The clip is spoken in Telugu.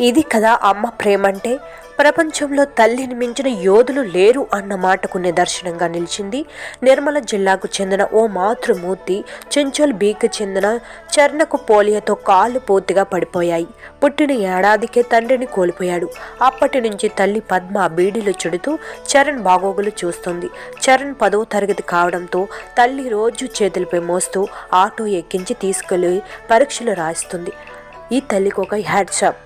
ఇది కదా అమ్మ ప్రేమంటే. ప్రపంచంలో తల్లిని మించిన యోధులు లేరు అన్న మాటకు నిదర్శనంగా నిలిచింది నిర్మల జిల్లాకు చెందిన ఓ మాతృమూర్తి. చెంచల్ బీకి చెందిన చరణకు పోలియోతో కాళ్ళు పూర్తిగా పడిపోయాయి. పుట్టిన ఏడాదికే తండ్రిని కోల్పోయాడు. అప్పటి నుంచి తల్లి పద్మ బీడీలు చుడుతూ చరణ్ బాగోగులు చూస్తుంది. చరణ్ 10వ తరగతి కావడంతో తల్లి రోజు చేతులపై మోస్తూ ఆటో ఎక్కించి తీసుకెళ్లి పరీక్షలు రాయిస్తుంది. ఈ తల్లికి ఒక హ్యాట్సాప్.